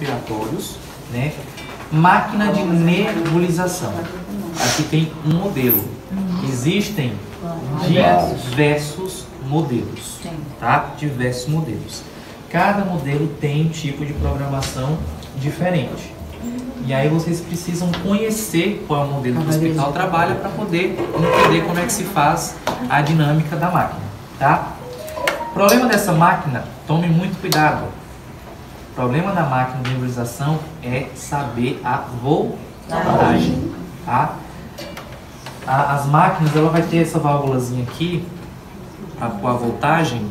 respiratórios, né? Máquina de nebulização. Aqui tem um modelo. Existem diversos modelos, tá? Diversos modelos. Cada modelo tem um tipo de programação diferente. E aí vocês precisam conhecer qual é o modelo que o hospital trabalha para poder entender como é que se faz a dinâmica da máquina, tá? O problema dessa máquina, tome muito cuidado. O problema da máquina de nebulização é saber a voltagem, tá? As máquinas, ela vai ter essa válvulazinha aqui com a voltagem,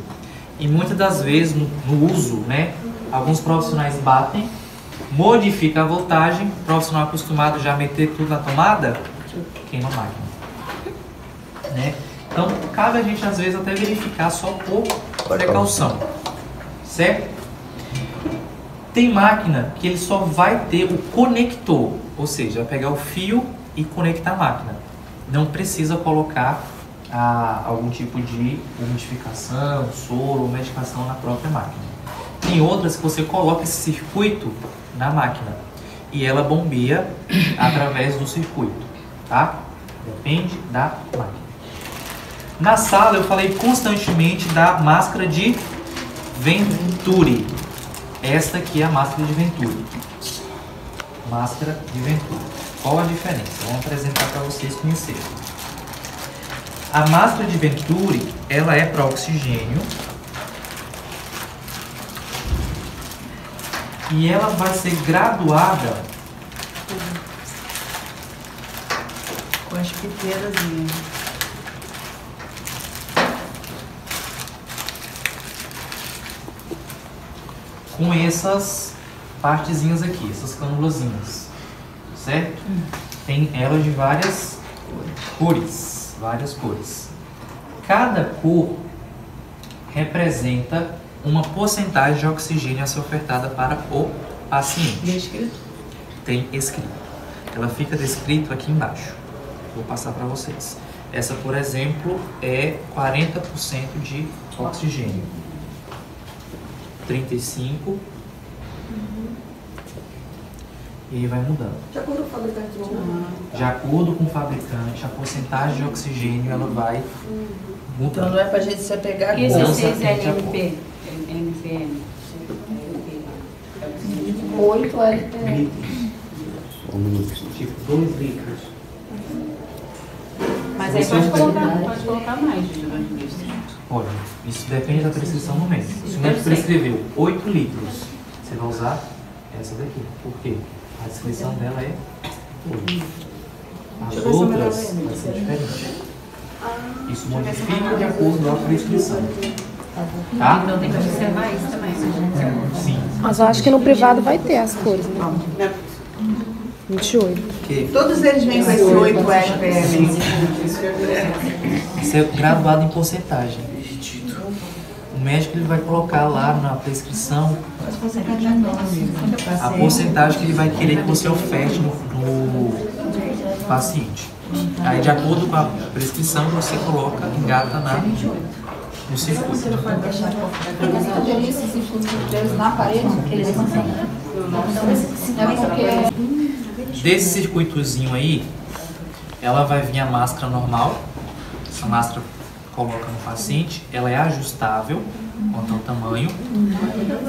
e muitas das vezes no uso, né, alguns profissionais batem, modifica a voltagem, o profissional acostumado já a meter tudo na tomada, queima a máquina, né? Então, cabe a gente às vezes até verificar só por precaução, certo? Tem máquina que ele só vai ter o conector, ou seja, vai pegar o fio e conectar a máquina. Não precisa colocar algum tipo de umidificação, soro ou medicação na própria máquina. Tem outras que você coloca esse circuito na máquina e ela bombeia através do circuito, tá? Depende da máquina. Na sala eu falei constantemente da máscara de Venturi. Esta aqui é a máscara de Venturi. Máscara de Venturi. Qual a diferença? Vamos apresentar para vocês conhecerem. A máscara de Venturi, ela é para oxigênio. E ela vai ser graduada com as piteiras. Com essas partezinhas aqui, essas cânulazinhas, certo? Tem elas de várias cores. Cada cor representa uma porcentagem de oxigênio a ser ofertada para o paciente. Tem escrito? Tem escrito. Ela fica descrito aqui embaixo. Vou passar para vocês. Essa, por exemplo, é 40% de oxigênio. 35%. E aí vai mudando. De acordo com o fabricante. De acordo com o fabricante, a porcentagem de oxigênio ela vai mudando. Então não é pra gente se apegar com Esse isso. é o LMP. NPM. 8 LPM. Tipo 2 litros. Mas aí pode colocar mais. Olha, isso depende da prescrição do médico. Se o médico prescreveu 8 litros, você vai usar essa daqui. Por quê? A descrição dela é 8. As outras vai ser diferente. Isso modifica de acordo com a prescrição. Tá? Então tem que observar isso também. Sim. Mas eu acho que no privado vai ter as cores, né? 28. Que Todos eles vêm com esse 8 LPM. isso é graduado em porcentagem. O médico ele vai colocar lá na prescrição a porcentagem que ele vai querer que você oferte no paciente. Aí, de acordo com a prescrição, você coloca, engata no circuito. Esses circuitos na parede, eles conseguem. É porque Desse circuitozinho aí, ela vai vir a máscara normal. Essa máscara coloca no paciente, ela é ajustável quanto ao tamanho.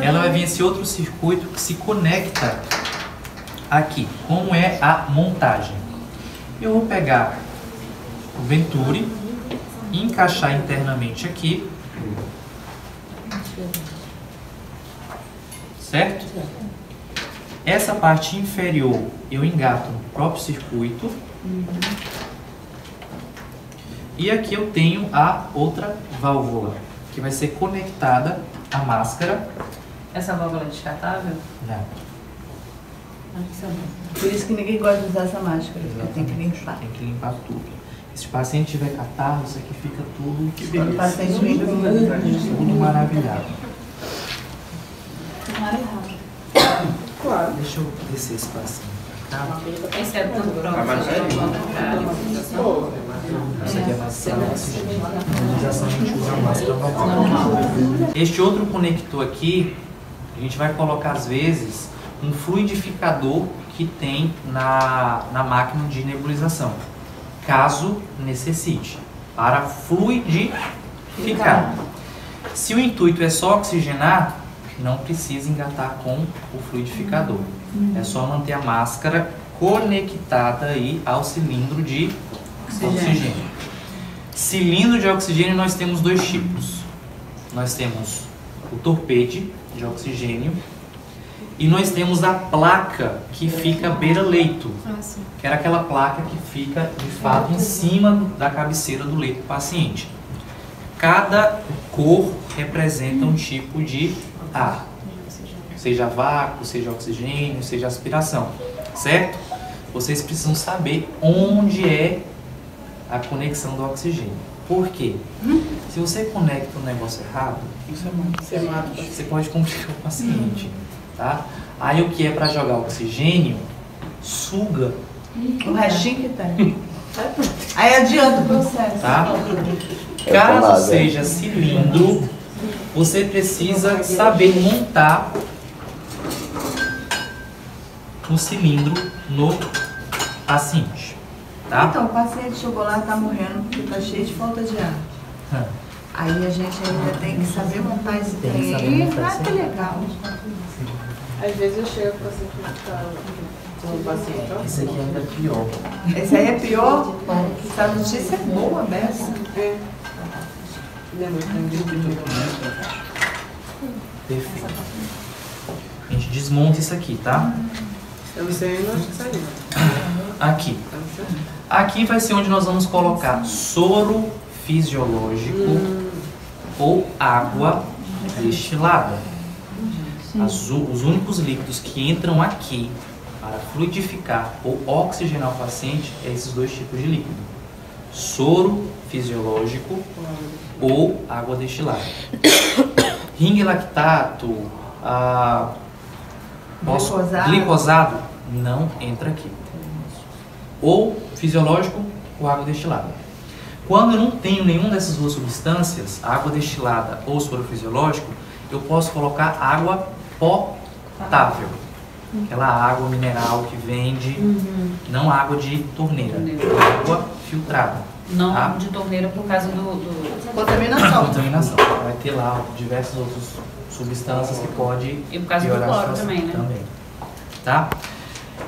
Ela vai vir esse outro circuito que se conecta aqui. Como é a montagem? Eu vou pegar o Venturi e encaixar internamente aqui, certo? Essa parte inferior eu engato no próprio circuito. E aqui eu tenho a outra válvula, que vai ser conectada à máscara. Essa válvula é descartável? Não. Por isso que ninguém gosta de usar essa máscara. Tem que limpar. Tem que limpar tudo. Se o paciente tiver catarro, isso aqui fica tudo, Quando o paciente vem tudo maravilhado. claro. Deixa eu descer esse paciente pra cá. Esse é tudo pronto. Isso aqui é máscara oxigênio. Na imunização a gente usa a máscara normal. Este outro conector aqui, a gente vai colocar às vezes um fluidificador que tem na máquina de nebulização, caso necessite, para fluidificar. Se o intuito é só oxigenar, não precisa engatar com o fluidificador. É só manter a máscara conectada aí ao cilindro de oxigênio. Cilindro de oxigênio nós temos dois tipos. Nós temos o torpede de oxigênio e nós temos a placa que fica beira-leito, que era aquela placa que fica de fato em cima da cabeceira do leito do paciente. Cada cor representa um tipo de ar, seja vácuo, seja oxigênio, seja aspiração, certo? Vocês precisam saber onde é a conexão do oxigênio. Por quê? Se você conecta um negócio errado, você pode complicar o paciente, tá? Aí o que é para jogar oxigênio, suga O restinho que tem. Aí adianta o processo. tá? Caso seja cilindro, você precisa saber montar o cilindro no paciente, tá? Então, o paciente chegou lá e tá morrendo porque tá cheio de falta de ar. Aí a gente ainda tem que saber montar esse Tem que trem saber aí. montar Ah, esse que trem. legal. Às vezes eu chego com assim, com o paciente, ó. Esse aqui ainda é pior. Esse aí é pior. Essa notícia é boa, Bessa. É. Lembra que Perfeito. A gente desmonta isso aqui, tá? eu não sei onde que saiu. Aqui. Aqui vai ser onde nós vamos colocar soro fisiológico ou água destilada. Os únicos líquidos que entram aqui para fluidificar ou oxigenar o paciente é esses dois tipos de líquido: soro fisiológico ou água destilada. Ringue lactato, glicosado não entra aqui. Ou fisiológico ou água destilada. Quando eu não tenho nenhuma dessas duas substâncias, água destilada ou soro fisiológico, eu posso colocar água potável. Aquela água mineral que vende, não água de torneira, água filtrada. Não Tá? de torneira por causa do Contaminação. Contaminação. Vai ter lá diversas outras substâncias que pode E por causa do piorar a cloro situação também, né? Tá?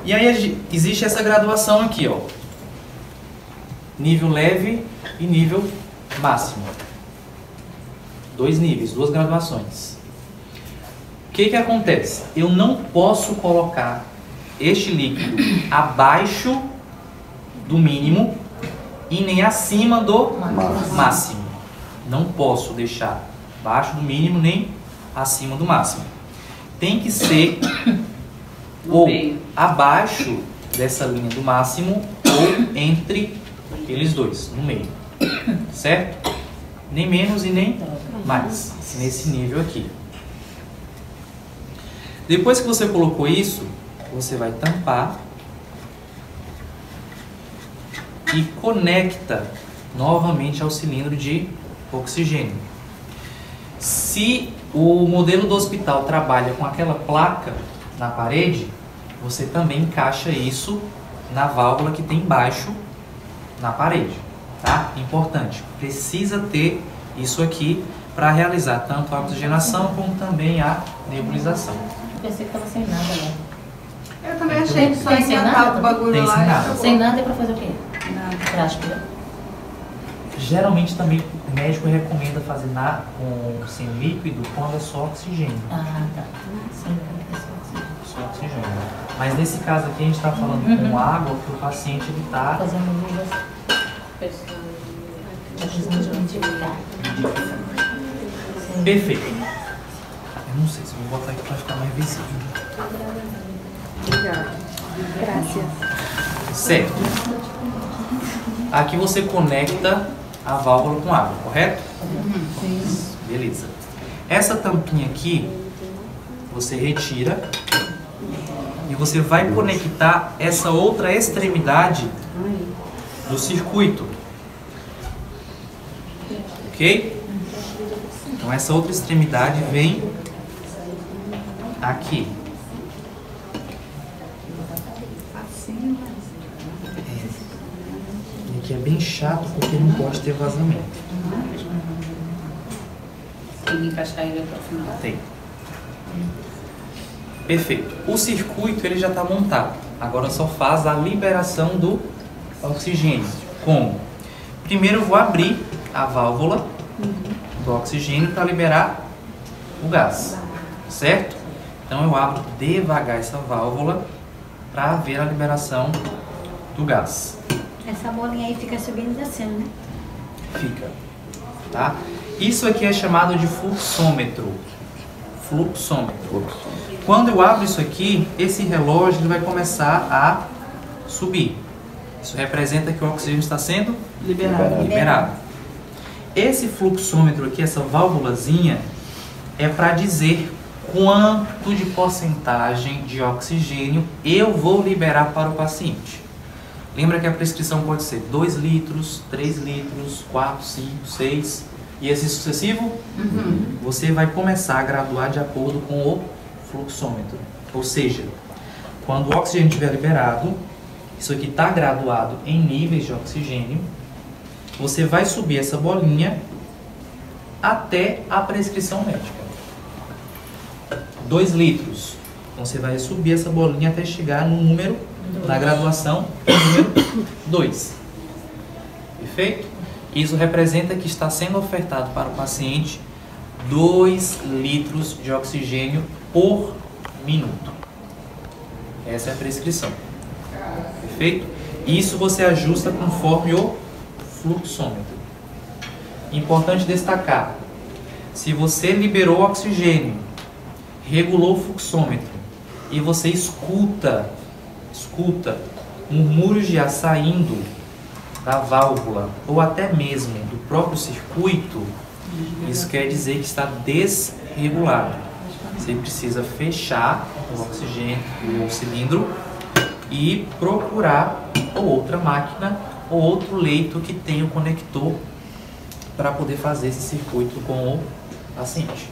E aí existe essa graduação aqui, ó. Nível leve e nível máximo. Dois níveis, duas graduações. O que acontece? Eu não posso colocar este líquido abaixo do mínimo e nem acima do máximo. Não posso deixar abaixo do mínimo nem acima do máximo. Tem que ser ou abaixo dessa linha do máximo ou entre eles dois, no meio. Certo? Nem menos e nem mais. Nesse nível aqui. Depois que você colocou isso, você vai tampar e conecta novamente ao cilindro de oxigênio. Se o modelo do hospital trabalha com aquela placa na parede, você também encaixa isso na válvula que tem embaixo na parede, tá? Importante, precisa ter isso aqui para realizar tanto a oxigenação como também a nebulização. Eu pensei que tava sem nada, né? Eu também achei que só Tem sem engatar nada? o bagulho Tem lá. sem e nada. acabou. Sem nada é pra fazer o quê? Nada. Pra aspirar. Geralmente também o médico recomenda fazer com sem líquido quando é só oxigênio. Ah, tá. Sem nada, Só oxigênio. Mas nesse caso aqui a gente está falando com água, porque o paciente ele está fazendo luvas. Tá precisando de identificar. perfeito. Eu não sei se eu vou botar aqui para ficar mais visível. Obrigada. Graças. Certo. Aqui você conecta a válvula com água, correto? Beleza. Essa tampinha aqui, você retira e você vai conectar essa outra extremidade do circuito. Ok? Então essa outra extremidade vem aqui. E aqui é bem chato porque não pode ter vazamento. Tem que encaixar ele até o final. Tem. Perfeito. O circuito ele já está montado. Agora só faz a liberação do oxigênio. Como? Primeiro eu vou abrir a válvula do oxigênio para liberar o gás. Certo? Então eu abro devagar essa válvula para ver a liberação do gás. Essa bolinha aí fica subindo e descendo, né? Fica. Tá? Isso aqui é chamado de fluxômetro. Fluxômetro. Quando eu abro isso aqui, esse relógio ele vai começar a subir. Isso representa que o oxigênio está sendo liberado. Esse fluxômetro aqui, essa válvulazinha, é para dizer quanto de porcentagem de oxigênio eu vou liberar para o paciente. Lembra que a prescrição pode ser 2 litros, 3 litros, 4, 5, 6 e assim sucessivo? Você vai começar a graduar de acordo com o fluxômetro. Ou seja, quando o oxigênio estiver liberado, isso aqui está graduado em níveis de oxigênio, você vai subir essa bolinha até a prescrição médica. 2 litros. Então você vai subir essa bolinha até chegar no número da graduação, número 2. Perfeito? Isso representa que está sendo ofertado para o paciente 2 litros de oxigênio por minuto. Essa é a prescrição. Perfeito? Isso você ajusta conforme o fluxômetro. Importante destacar, se você liberou oxigênio, regulou o fluxômetro e você escuta murmúrios de ar saindo da válvula ou até mesmo do próprio circuito, isso quer dizer que está desregulado. Você precisa fechar o oxigênio, o cilindro, e procurar outra máquina ou outro leito que tenha o conector para poder fazer esse circuito com o paciente.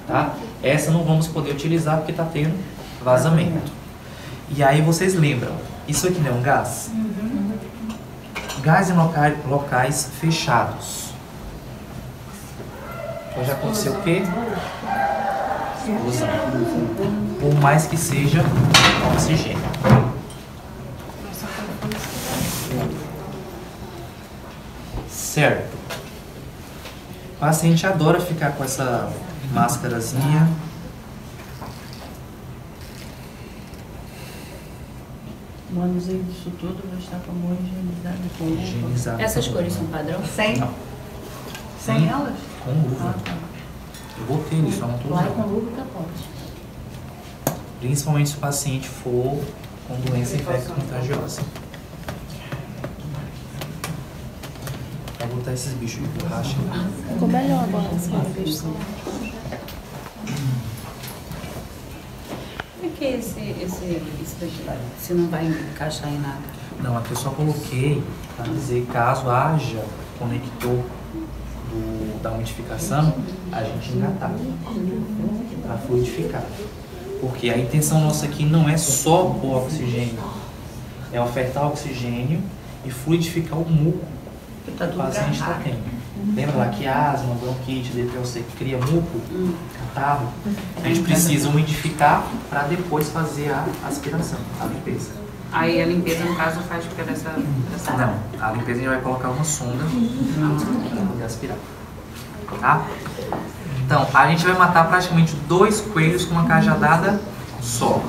Tá? Essa não vamos poder utilizar porque está tendo vazamento. E aí vocês lembram, isso aqui não é um gás? Gás em locais fechados. Então já aconteceu o quê? Explosão. Por mais que seja oxigênio. Certo. O paciente adora ficar com essa máscarazinha. O manuseio disso tudo vai estar com a mão higienizada. Essas cores são padrão? Sem? Não. Sem elas? Com luva. Eu vou ter isso, eu não estou Lá com usando. luva que pode. Principalmente se o paciente for com doença infecto-contagiosa. Vai botar esses bichos de borracha. Ficou melhor agora, assim, Por que esse daqui? Se não vai encaixar em nada? Não, aqui eu só coloquei para dizer caso haja conector da umidificação, a gente engatar para fluidificar. Porque a intenção nossa aqui não é só o oxigênio, é ofertar oxigênio e fluidificar o muco que o paciente está tendo. Lembra lá que asma, bronquite, DPOC que cria muco, catarro? A gente precisa umidificar para depois fazer a aspiração, a limpeza. Aí a limpeza, no caso, faz por essa... Não, a limpeza a gente vai colocar uma sonda para poder aspirar. Tá? Então, a gente vai matar praticamente 2 coelhos com uma cajadada só.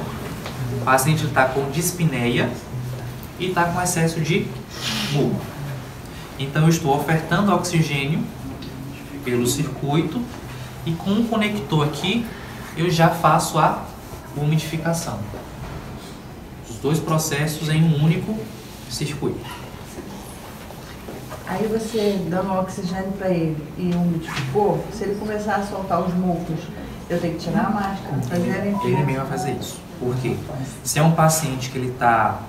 O paciente está com dispneia e está com excesso de muco. Então, eu estou ofertando oxigênio pelo circuito e com um conector aqui, eu já faço a umidificação. Os 2 processos em um único circuito. Aí você dando oxigênio para ele e umidificou, se ele começar a soltar os mucos, eu tenho que tirar a máscara, fazer a limpeza. Ele mesmo vai fazer isso. Por quê? Se é um paciente que ele está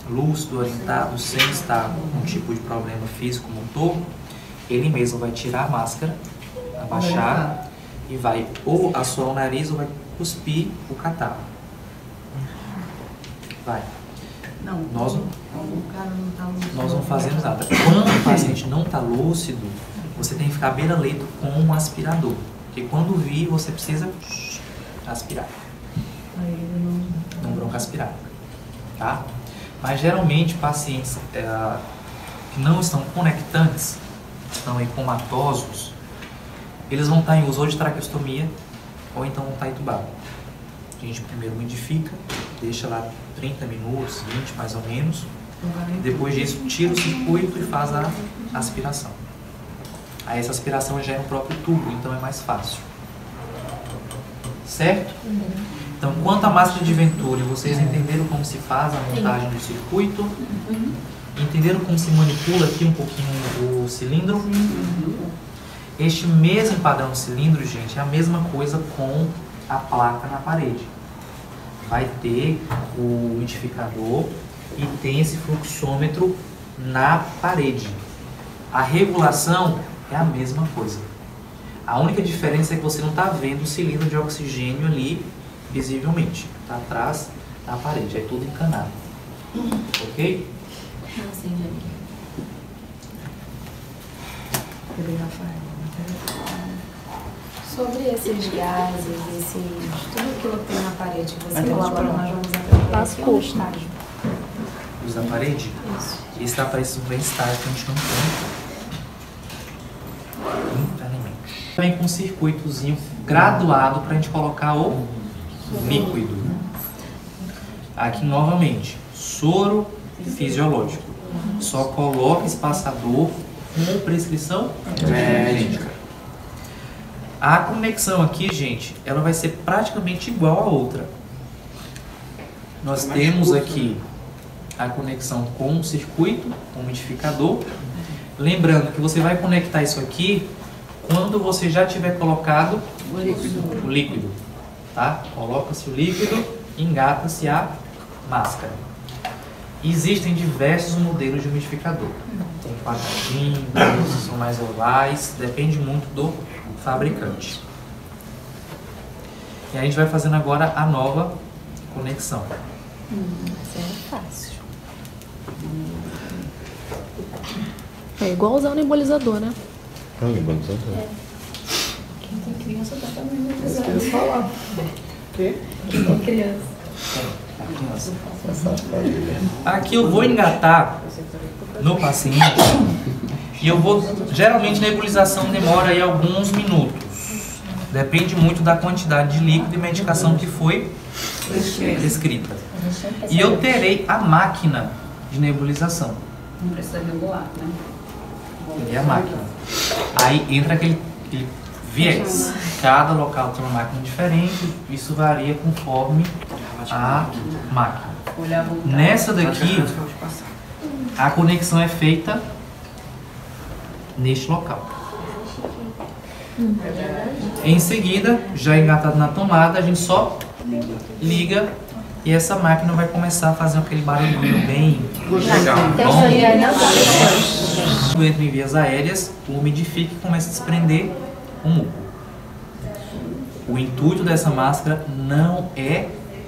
lúcido, orientado, sem estar com um tipo de problema físico, motor, ele mesmo vai tirar a máscara, abaixar e vai ou assoar o nariz ou vai cuspir o catarro. Vai. Não, Nós não, o cara não tá lúcido. nós não fazemos nada. Quando o paciente não está lúcido, você tem que ficar à beira-leito com um aspirador. Porque quando vir, você precisa aspirar. Aí ele Não bronca aspirar. Tá? Mas geralmente pacientes que não estão conectantes, estão aí comatosos, eles vão estar em uso ou de traqueostomia ou então vão estar entubados. A gente primeiro umidifica, deixa lá 30 minutos, 20 mais ou menos. Depois disso, tira o circuito e faz a aspiração. Aí essa aspiração já é no próprio tubo, então é mais fácil. Certo? Então, quanto à máscara de Venturi, vocês entenderam como se faz a montagem do circuito? Entenderam como se manipula aqui um pouquinho o cilindro? Este mesmo padrão de cilindro, gente, é a mesma coisa com a placa na parede. Vai ter o umidificador e tem esse fluxômetro na parede. A regulação é a mesma coisa. A única diferença é que você não está vendo o cilindro de oxigênio ali visivelmente. Está atrás da parede, é tudo encanado. Ok? Sobre esses gases, tudo aquilo que tem na parede que você coloca, nós vamos aprender aqui no estágio. Os da parede? Isso. Esse da parede são bem estágio que a gente não tem. Internamente. Vem com um circuitozinho graduado para a gente colocar o líquido. Aqui novamente, soro fisiológico. Só coloca espaçador com prescrição médica. A conexão aqui, gente, ela vai ser praticamente igual a outra. Nós temos aqui a conexão com o circuito, com o umidificador. Lembrando que você vai conectar isso aqui quando você já tiver colocado o líquido. Tá? Coloca-se o líquido, engata-se a máscara. Existem diversos modelos de umidificador. Tem quadradinho, são mais ovais, depende muito do fabricante. E a gente vai fazendo agora a nova conexão. Isso é fácil. É igual usar um nebulizador, né? É um nebulizador. Quem tem criança tá também nebulizando. Quem tem criança. Aqui eu vou engatar no paciente e eu vou, geralmente a nebulização demora aí alguns minutos. Depende muito da quantidade de líquido e medicação que foi prescrita. E eu terei a máquina de nebulização. Não precisa regular, né? E a máquina. Aí entra aquele viés. Cada local tem uma máquina diferente, isso varia conforme a máquina. Nessa daqui, a conexão é feita neste local. Em seguida, já engatado na tomada, a gente só liga e essa máquina vai começar a fazer aquele barulhinho bem legal. Quando entra em vias aéreas, o umidifica e começa a desprender o muco. O intuito dessa máscara não é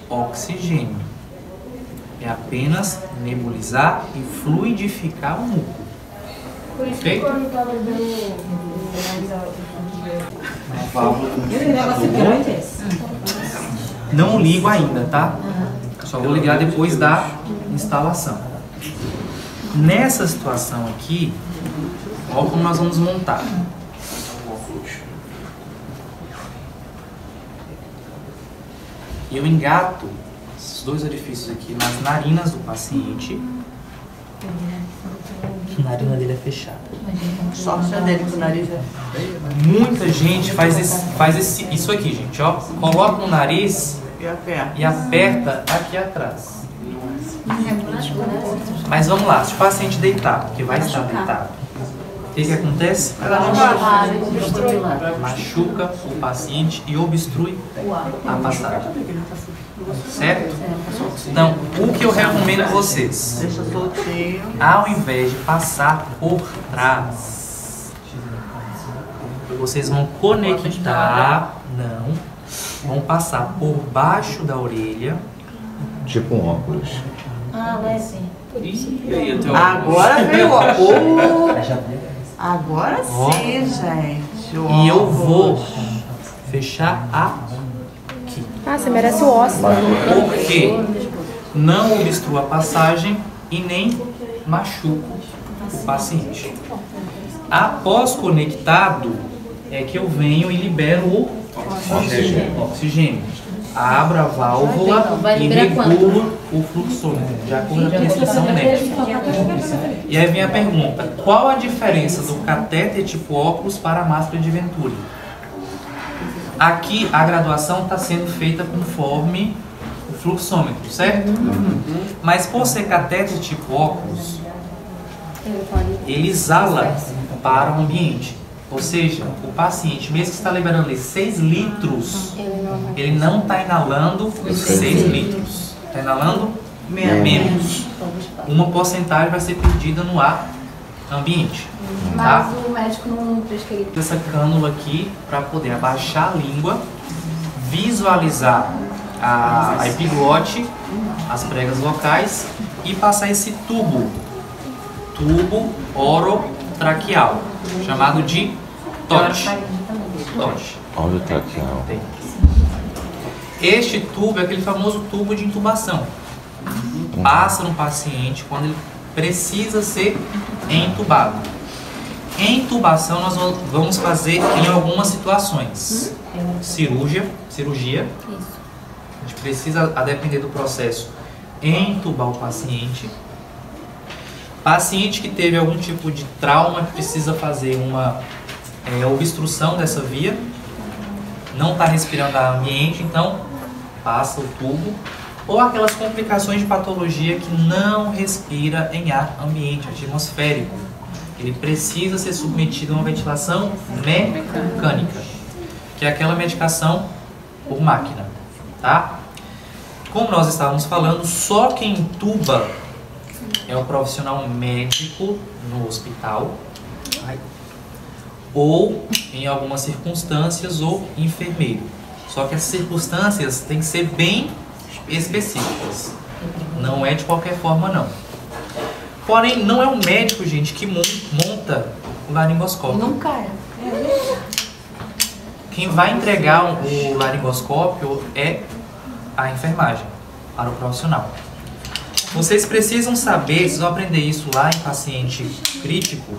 oxigênio, é apenas nebulizar e fluidificar o muco. Ok? Uma válvula comunicadora. Não ligo ainda, tá? Só vou ligar depois da instalação. Nessa situação aqui, olha como nós vamos montar. Eu engato esses dois orifícios aqui nas narinas do paciente. A narina dele é fechada. Sorte dele com o nariz. Muita gente faz isso aqui, gente, ó. Coloca no nariz e aperta aqui atrás. Mas vamos lá, se o paciente deitar, porque vai estar deitado, o que acontece? Machuca o paciente e obstrui a passagem. Certo? Então, o que eu recomendo a vocês? Deixa soltinho. Ao invés de passar por trás, vocês vão conectar, vão passar por baixo da orelha. Tipo um óculos. Ah, leve. E aí, eu tenho Agora veio o Agora sim, gente. E eu vou fechar aqui. Ah, você merece o osso. Porque não obstrua a passagem e nem machuco o paciente. Após conectado, é que eu venho e libero o oxigênio. Abro a válvula e regulo o fluxômetro, de acordo com a prescrição médica. E aí vem a pergunta: qual a diferença do catéter tipo óculos para a máscara de Venturi? Aqui a graduação está sendo feita conforme o fluxômetro, certo? Mas por ser catéter tipo óculos, ele exala para o ambiente. Ou seja, o paciente, mesmo que está liberando ali 6 litros, ele não está inalando 6 litros. Está inalando menos. Uma porcentagem vai ser perdida no ar ambiente. Tá? Mas o médico não prescreve. Essa cânula aqui para poder abaixar a língua, visualizar a epiglote, as pregas vocais e passar esse tubo orotraqueal, chamado de TOT. Orotraqueal. Este tubo é aquele famoso tubo de intubação. Passa no paciente quando ele precisa ser entubado. Intubação nós vamos fazer em algumas situações. Cirurgia. A gente precisa, a depender do processo, entubar o paciente. Paciente que teve algum tipo de trauma, que precisa fazer uma obstrução dessa via, não está respirando ar ambiente, então passa o tubo. Ou aquelas complicações de patologia que não respira em ar ambiente, atmosférico. Ele precisa ser submetido a uma ventilação mecânica, que é aquela medicação por máquina, tá? Como nós estávamos falando, só quem intuba é o profissional médico no hospital, ou em algumas circunstâncias o enfermeiro. Só que essas circunstâncias têm que ser bem específicas, não é de qualquer forma não. Porém, não é o médico, gente, que monta o laringoscópio. Nunca é. Quem vai entregar o laringoscópio é a enfermagem para o profissional. Vocês precisam saber, vocês vão aprender isso lá em paciente crítico,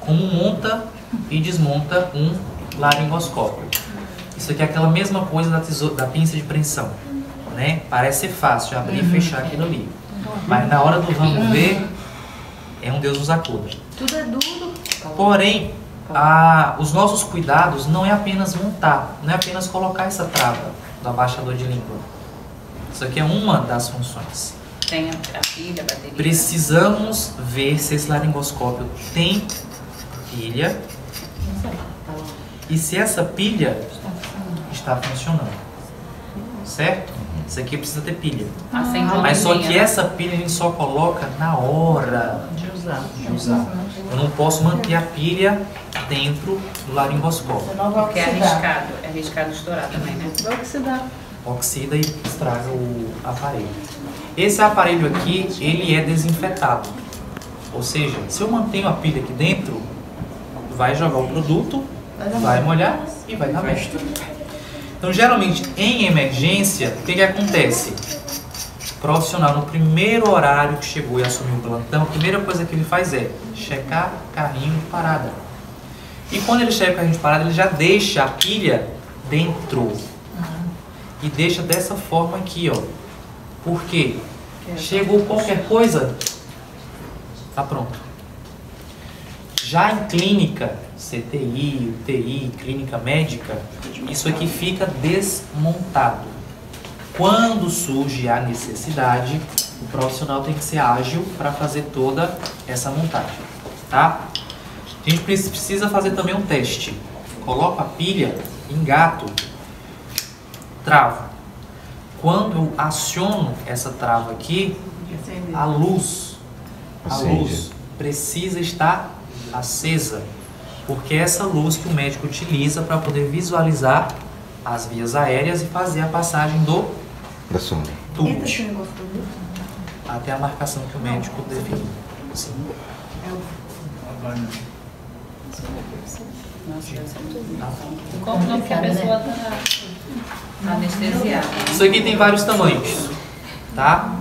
como monta e desmonta um laringoscópio. Isso aqui é aquela mesma coisa da pinça de preensão, né? Parece ser fácil abrir e fechar aquilo ali, mas na hora do vamos ver, é um Deus nos acuda. Tudo é duro. Porém, os nossos cuidados não é apenas montar, não é apenas colocar essa trava do abaixador de língua. Isso aqui é uma das funções. Tem a pilha, a bateria. Precisamos ver se esse laringoscópio tem pilha e se essa pilha está funcionando. Certo? Isso aqui precisa ter pilha. Mas só que essa pilha a gente só coloca na hora de usar. Eu não posso manter a pilha dentro do laringoscópio. Porque é arriscado estourar também, né? Vai oxidar. Oxida e estraga o aparelho. Esse aparelho aqui, ele é desinfetado. Ou seja, se eu mantenho a pilha aqui dentro, vai jogar o produto, vai molhar e vai dar merda. Então, geralmente, em emergência, o que acontece? O profissional, no primeiro horário que chegou e assumiu o plantão, a primeira coisa que ele faz é checar carrinho de parada. E quando ele checa o carrinho de parada, ele já deixa a pilha dentro. E deixa dessa forma aqui, ó. Por quê? Chegou qualquer coisa, tá pronto. Já em clínica, CTI, UTI, clínica médica, isso aqui fica desmontado. Quando surge a necessidade, o profissional tem que ser ágil para fazer toda essa montagem, tá? A gente precisa fazer também um teste. Coloco a pilha, engato, travo. Quando eu aciono essa trava aqui, a luz precisa estar acesa, porque é essa luz que o médico utiliza para poder visualizar as vias aéreas e fazer a passagem do tubo. até a marcação que o médico definiu. Sim. Como que a pessoa está anestesiada? Isso aqui tem vários tamanhos, tá?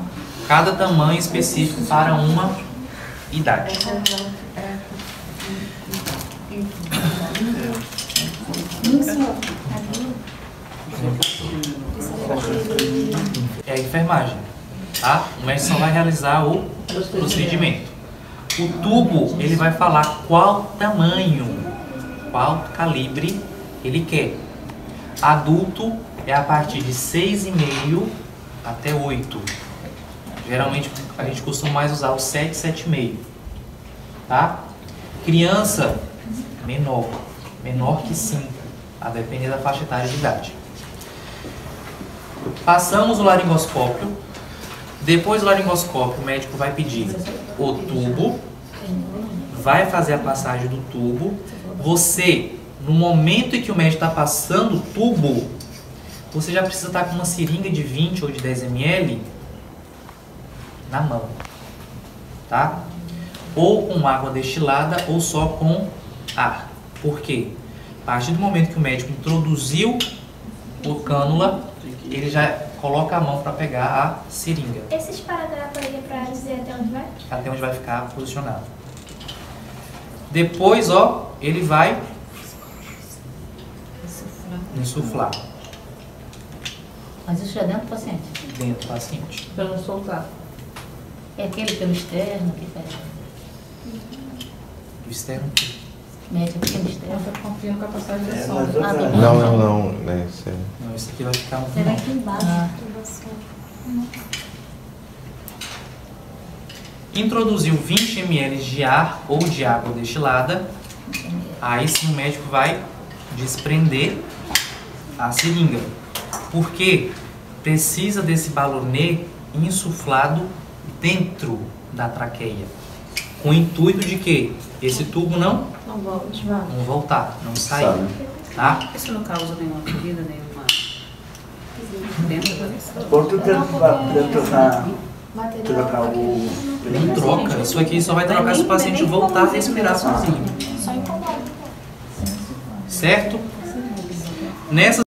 Cada tamanho específico para uma idade. É a enfermagem, tá? O médico só vai realizar o procedimento. O tubo, ele vai falar qual tamanho, qual calibre ele quer. Adulto é a partir de 6,5 até 8. Geralmente a gente costuma mais usar o 7, 7,5. Tá? Criança, menor que 5, a depender da faixa etária de idade. Passamos o laringoscópio. Depois do laringoscópio, o médico vai pedir o tubo, vai fazer a passagem do tubo. Você, no momento em que o médico está passando o tubo, você já precisa estar com uma seringa de 20 ou de 10 ml na mão, tá? Ou com água destilada ou só com ar. Por quê? A partir do momento que o médico introduziu o cânula, ele já coloca a mão para pegar a seringa. Esse esparadrapo aí é para dizer até onde vai? Até onde vai ficar posicionado. Depois, ó, ele vai insuflar Mas isso já é dentro do paciente? dentro do paciente. Para não soltar. É aquele pelo externo que faz. Do externo. Médico pelo externo. Eu confio com a passagem da É, sonda. mas outra- Não, né? Isso é... Não, esse aqui vai ficar um Será que embaixo? Introduziu 20 ml de ar ou de água destilada. Aí sim o médico vai desprender a seringa. Porque precisa desse balonê insuflado dentro da traqueia. Com o intuito de que esse tubo não voltar, não sair. Tá? Isso não causa nenhuma ferida, nenhuma... Dentro da pessoa? Por tu trocar o... Não troca. Isso aqui só vai trocar se o paciente voltar a respirar sozinho. Só incomoda. Certo? Nessa